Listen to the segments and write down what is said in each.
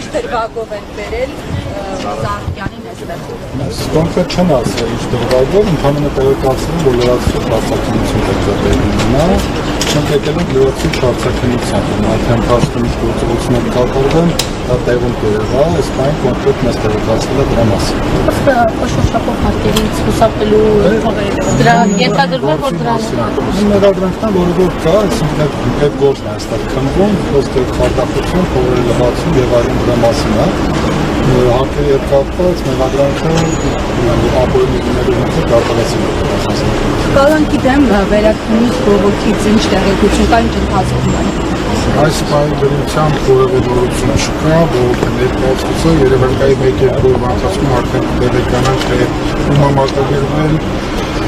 Ինչ դրվագով են բերել Ծառուկյանին այստեղ։ Կոնկրետ չեմ ասել ինչ դրվագով, ընդհանրապես տեղեկացնում, որ լրացուցիչ հարցաքննություն կազմակերպվի։ Մենք եկել ենք լրացուցիչ հարցաքննության, արդեն փաստում ինչ գործողություններ կատարվեն, դա տեղում կերևա, այս բանը կոնկրետ մեզ տեղեկացվել է դրա մասին։ Խոշորշապով հարկերից խուսափելու դրա ենթադրվում որ դրան մեղադրանքն որը կա, այսինքն այդ գործն է այստեղ քննվում, խոսքը խարդախություն, փողերը լվացում եւ այլն դրա մասին է։ Հարկերի հետ կապված մեղադրանքը ապօրինությունների հետ կապվածին Կալանքի դեմ վերաքննույթ բողոքից ինչ տեղեկություն կա, ինչ ընթացքում է։ Այս պայմանությամբ որևէ նորություն չկա, բողոքը ներկայացուցը Երևանայի 1-2 օրվա ընթացքում արդեն կտեղեկանանք, թե ում համակարգել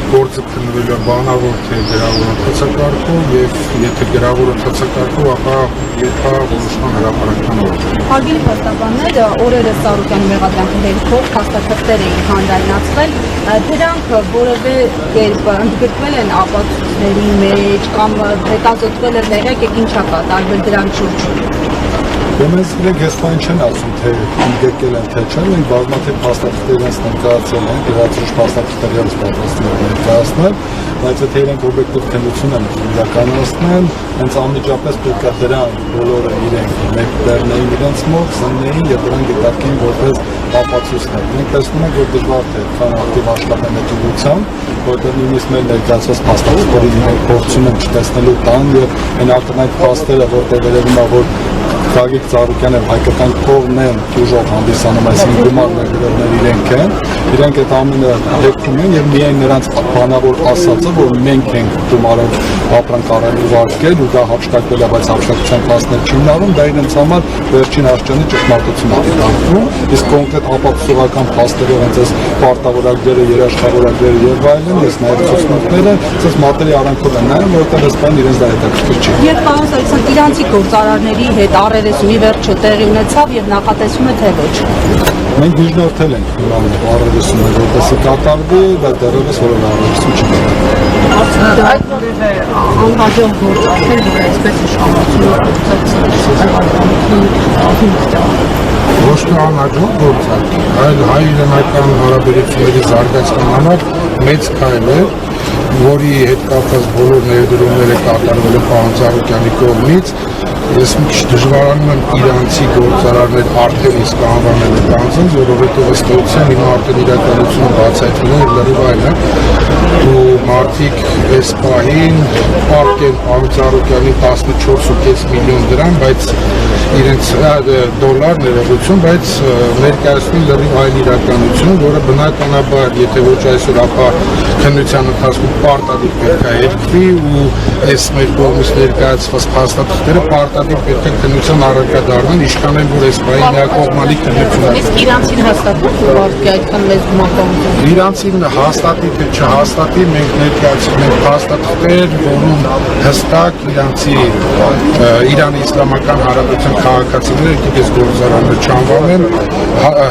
գործը քննվելու է բանավոր թե գրավոր ընթացակարգով եւ եթե գրավոր ընթացակարգով, ապա որոշման հրապարակման օրը։ Հարգելի փաստաբաններ, օրերս Ծառուկյանի մեղադրանքի ներքո փաստաթղթեր էին հանրայնացվել, դրանք որևէ կերպ ընդգրկվել են ապացույցների մեջ կամ հետազոտվել են եղեք ինչա կատարվել դրանց շուրջ։ Մեզ ես բան չեն ասում, թե ընդգրկել են թե չէ, մենք բազմաթիվ փաստաթղթեր իրենց ներկայացրել ենք, լրացուցիչ փաստաթղթեր իրենց պատրաստել են ներկայացնել, բայց եթե իրենք օբյեկտիվ քննություն են իրականացնել, հենց անմիջապես պետք է դրան բոլորը իրենք ներբեռնեին իրենց մոտ, զննեին եւ դրան գիտարկեին որպես ապացույցներ։ Մենք տեսնում ենք, որ դժվար է քան ակտիվ աշխատեն այդ ուղղությամբ, որտեղ նույնիսկ մեր ներկայացված փաստաթղթերի մենք փորձում ենք չտեսնելու տան եւ այն ակնհայտ փաստերը, որտեղ վերևում է որ Գագիկ Ծառուկյանը հայկական փողն են ուժով հանդիսանում, այսինքն գումարներ գրողներ իրենք այդ ամենը դեպքում են եւ միայն նրանց բանավոր ասածը, որ մենք ենք գումարով ապրանք ուղարկել ու դա հապշտակվել է, բայց հապշտակության փաստներ չի ունառում, դա իրենց համար վերջին աշխանի ճշմարտություն է դիտարկվում, իսկ կոնկրետ ապացուցողական փաստերով հենց այս պարտավորագրերը, երաշխավորագրերը եւ այլն, ես նաեւ ցուցմունքները, այս մատերի արանքով են նայում, որովհետեւ այս բանը իրենց դա հետաքրքիր չի։ Եվ պարոն Սարգսյան, իրանցի գործարարների հետ առերեսունի վերջը տեղի ունեցավ եւ նախատեսում է թե ոչ։ Մենք դժնորթել ենք նման առերեսումը, որպեսզի կատարվի, բայց դեռևս որևէ առերեսում չի կատարվել։ այդ որևէ անհաջող գործարքներ, որ այսպես իշխանությունը Ոչ թե անհաջող գործարք, այլ հայ-իրանական հարաբերությունների զարգացման համար մեծ քայլ է, որի հետ կապված բոլոր ներդրումները կատարվել են պարոն Ծառուկյանի կողմից։ Ես մի քիչ դժվարանում եմ իրանցի գործարարներ արդեն իսկ անվանել այդ անձանց, որովհետև ըստ էության հիմա արդեն իրականությունը բացահայտվել է եւ լրիվ այլ է։ Ու մարդիկ այս պահին պարտեն պարոն Ծառուկյանի 14.5 միլիոն դրամ, բայց իրենց դոլար ներողություն, բայց ներկայացնում լրիվ այլ իրականություն, որը բնականաբար, եթե ոչ այսօր, ապա քննության ընթացքում պարտադիր պետք է երկրի ու այս մեր կողմից ներկայացված փաստաթղթերը պարտադիր պետք է քննության առարկա դառնան, ինչքան են որ այս բանի միակողմանի քննություն է։ Իսկ իրանցին հաստատում որ արդյոք այդքան մեծ գումարություն։ Իրանցին հաստատի թե չհաստատի, մենք ներկայացնում ենք փաստաթղթեր, որում հստակ իրանցի Իրանի Իսլամական Հանրապետության քաղաքացիները, եկեք գործարանները չանվանեն,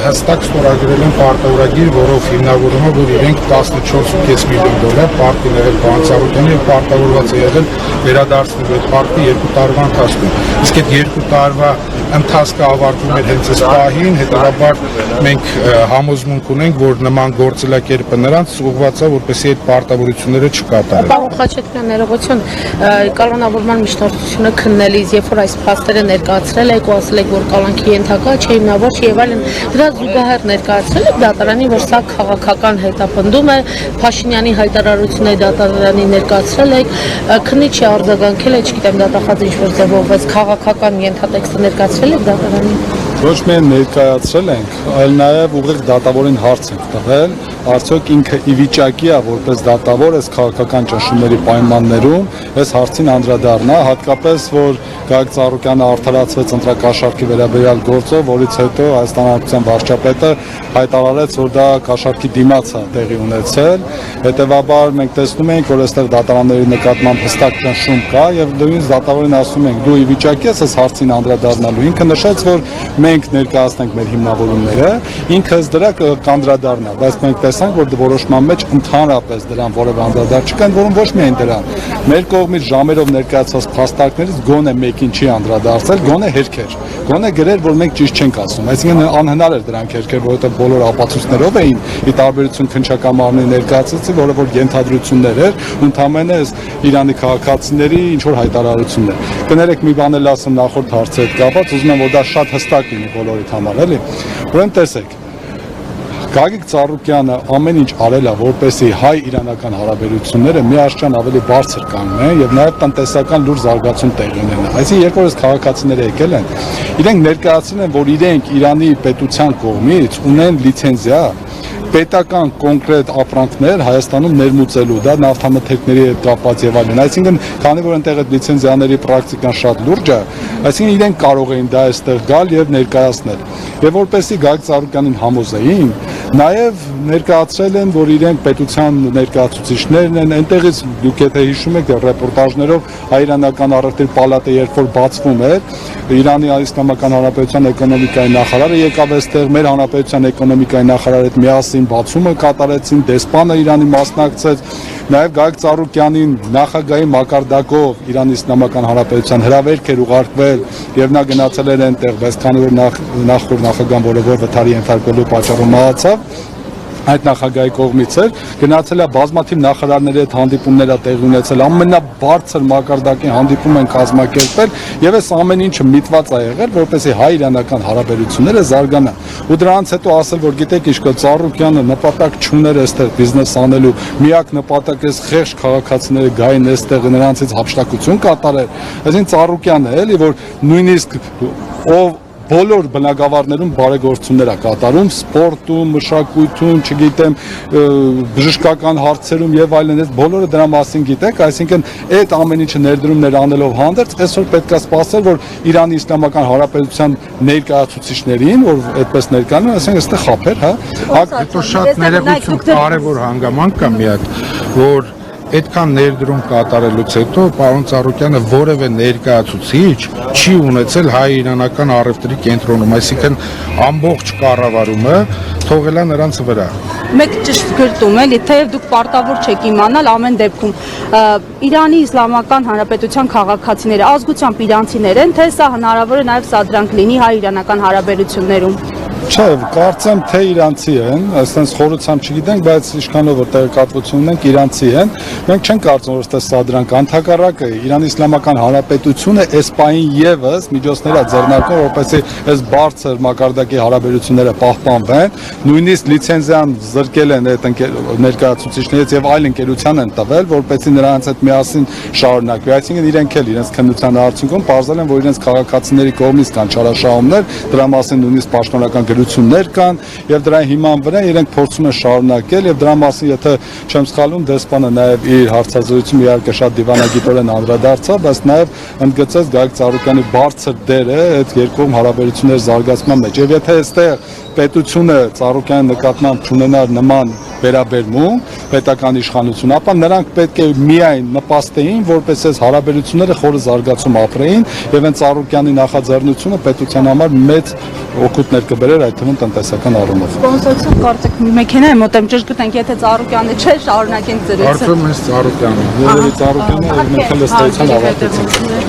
հստակ ստորագրել են պարտավորագիր, որով հիմնավորում է, որ իրենք 14.5 միլիոն դոլար պարտի եղել պարոն Ծառուկյանի եւ պարտավորված է եղել վերադարձնել այդ պարտի 2 տարվա ընթացքում։ Իսկ այդ 2 տարվա ընթացքը ավարտվում էր հենց այս պահին, հետաբար մենք համոզմունք ունենք, որ նման գործելակերպը նրանց ուղղված է, որպեսզի այդ պարտավորությունները չկատարեն։ Պարոն Խաչատրյան, ներողություն, կանոնավորման միջնորդությունը քննելիս, երբ որ այս փաստերը ներկայացրել եք ու ասել եք, որ կալանքի ենթակա չէ, հիմնավոր չի եւ այլն, դրա զուգահեռ ներկայացրել եք դատարանի, որ սա քաղաքական հետապնդում է, Փաշինյանի հայտարարությունը դատարանի ներկայացրել եք, քննիչը արձագանքել է, չգիտեմ, դատախազ ինչ-որ ձևով, բայց քաղաքական ենթատեքստը ներկայացրել եք դատարանին։ Ոչ միայն ներկայացրել ենք, այլ նաև ուղիղ դատավորին հարց ենք տվել, արդյոք ինքը ի վիճակի է որպես դատավոր այս քաղաքական ճնշումների պայմաններում այս հարցին անդրադառնա, հատկապես որ Գագիկ Ծառուկյանը արդարացվեց ընտրակաշառքի վերաբերյալ գործով, որից հետո Հայաստան Հանրապետության վարչապետը հայտարարեց, որ դա կաշառքի դիմաց է տեղի ունեցել, հետևաբար մենք տեսնում ենք, որ այստեղ դատարանների նկատմամբ հստակ ճնշում կա եւ նույնիսկ դատավորին ասում ենք, դու ի վիճակի ես այս հարցին անդրադառնալու, ինքը նշեց, որ մենք ներկայացնենք մեր հիմնավորումները, ինքս դրա կանդրադառնա, բայց մենք տեսանք, որ որոշման մեջ ընդհանրապես դրան որևէ անդրադարձ չկա, որում ոչ միայն դրան։ Մեր կողմից ժամերով ներկայացված փաստարկներից գոնե մեկին չի անդրադարձել, գոնե հերքեր, գոնե գրեր, որ մենք ճիշտ չենք ասում, այսինքն անհնար էր դրանք հերքեր, որովհետև բոլոր ապացույցներով էին, ի տարբերություն քննչակամարների ներկայացուցի, որը որ ենթադրություններ էր, ընդհանրապես Իրանի քաղաքացիների ինչ որ հայտարարություններ։ Կներեք մի բան էլ ասեմ նախորդ հարցի հետ կապված, ուզում եմ որ դա շատ հստակ լինի բոլորիդ համար, էլի։ Ուրեմն տեսեք, Գագիկ Ծառուկյանը ամեն ինչ արել է, որպեսզի հայ-իրանական հարաբերությունները միաշրջան ավելի բարձր կանգնեն եւ նաեւ տնտեսական լուրջ զարգացում տեղի ունենա։ Այսինքն երբ որ քաղաքացիները եկել են, իրենք ներկայացրել են, որ իրենք Իրանի պետության կողմից ունեն լիցենզիա պետական կոնկրետ ապրանքներ Հայաստանում ներմուծելու, դա նավթամթերքների հետ կապված եւ այլն։ Այսինքն, քանի որ այնտեղ այդ լիցենզիաների պրակտիկան շատ լուրջ է, այսինքն իրենք կարող էին դա այստեղ գալ եւ ներկայացնել։ Եվ որպեսզի Գագիկ Ծառուկյանին համոզեին, նաեւ ներկայացրել են, որ իրենք պետության ներկայացուցիչներն են, այնտեղից դուք եթե հիշում եք ռեպորտաժներով հայ-իրանական առևտրի պալատը երբ որ բացվում էր, Իրանի Իսլամական Հանրապետության էկոնոմիկայի նախարարը եկավ այստեղ, մեր հանրապետության էկոնոմիկայի նախարարը հետ միասին բացումը կատարեցին, դեսպանը Իրանի մասնակցեց, նաև Գագիկ Ծառուկյանին նախագահի մակարդակով Իրանի Իսլամական Հանրապետության հրավերք էր ուղարկվել եւ նա գնացել էր այնտեղ, բայց քանի որ նախորդ նախագահան որևէ վթարի ենթարկվելու պատճառով մահացավ, այդ նախագահի կողմից էր գնացել է բազմաթիվ նախարարների հետ հանդիպումներ է տեղի ունեցել, ամենաբարձր մակարդակի հանդիպում են կազմակերպել եւ այս ամեն ինչը միտված է եղել, որպեսզի հայ-իրանական հարաբերությունները զարգանան։ Ու դրանից հետո ասել, որ գիտեք ինչ կա, Ծառուկյանը նպատակ չուներ այստեղ բիզնես անելու, միակ նպատակը խեղճ քաղաքացիները գային այստեղ նրանցից հափշտակություն կատարել։ Այսինքն Ծառուկյանը էլի որ նույնիսկ ով բոլոր բնակավարներում բարեգործություններ է կատարում, սպորտում, մշակույթում, չգիտեմ, բժշկական հարցերում եւ այլն, այս բոլորը դրա մասին գիտեք, այսինքն այդ ամեն ինչը ներդրումներ անելով հանդերձ, այսօր պետք է սպասել, որ Իրանի Իսլամական Հանրապետության ներկայացուցիչներին, որ այդպես ներկայանում, այսինքն այստեղ խափեր, հա, հետո շատ ներողություն, կարևոր հանգամանք կա մի հատ, որ այդքան ներդրում կատարելուց հետո պարոն Ծառուկյանը որևէ ներկայացուցիչ չի ունեցել հայ-իրանական առևտրի կենտրոնում, այսինքն ամբողջ կառավարումը թողել է նրանց վրա։ Մեկ ճիշտ գրտում էլի, թեև դուք պարտավոր չեք իմանալ ամեն դեպքում Իրանի Իսլամական Հանրապետության քաղաքացիները ազգությամբ իրանցիներ են, թե սա հնարավոր է նաև սադրանք լինի հայ-իրանական հարաբերություններում։ Չէ, կարծեմ թե իրանցի են, այսպես խորությամբ չգիտենք, բայց ինչքանով որ տեղեկատվություն ունենք, իրանցի են։ Մենք չենք կարծում, որ սա դրանք ընդհակառակը Իրանի Իսլամական Հանրապետությունը էսպային եւս միջոցներ է ձեռնարկում, որպեսզի այս բարձր մակարդակի հարաբերությունները պահպանվեն, նույնիսկ լիցենզիան զրկել են այդ ներկայացուցիչներից եւ այլ ընկերության են տվել, որպեսզի նրանց հետ միասին շարունակվի։ Այսինքն իրենք էլ իրենց քննության արդյունքում բարձրացել են, որ իրենց քաղաքացիների կողմից կան չարաշահումներ, դրա մասին նույնիսկ պաշտոնական գրություններ կան եւ դրա հիման վրա իրենք փորձում են շարունակել եւ դրա մասին եթե չեմ սխալվում դեսպանը նաեւ իր հարցազրույցում իհարկե շատ դիվանագիտորեն անդրադարձավ, բայց նաեւ ընդգծեց Գագիկ Ծառուկյանի բարձր դերը այդ երկու հարաբերությունների զարգացման մեջ եւ եթե այստեղ պետությունը Ծառուկյանի նկատմամբ չունենար նման վերաբերմունք պետական իշխանություն, ապա նրանք պետք է միայն նպաստեին, որպես այս հարաբերությունները խորը զարգացում ապրեին եւ այն Ծառուկյանի նախաձեռնությունը պետության համար մեծ օգուտներ կբերեր այդ թվում տնտեսական առումով։ Կոնսոլցիոն կարծեք մեքենայի մոտ եմ ճիշտ գտենք, եթե Ծառուկյանը չէ, շարունակենք ծրույցը։ Կարծում եմ Ծառուկյանը։ Երևի Ծառուկյանը մենք հենց ստացան ավարտեցին։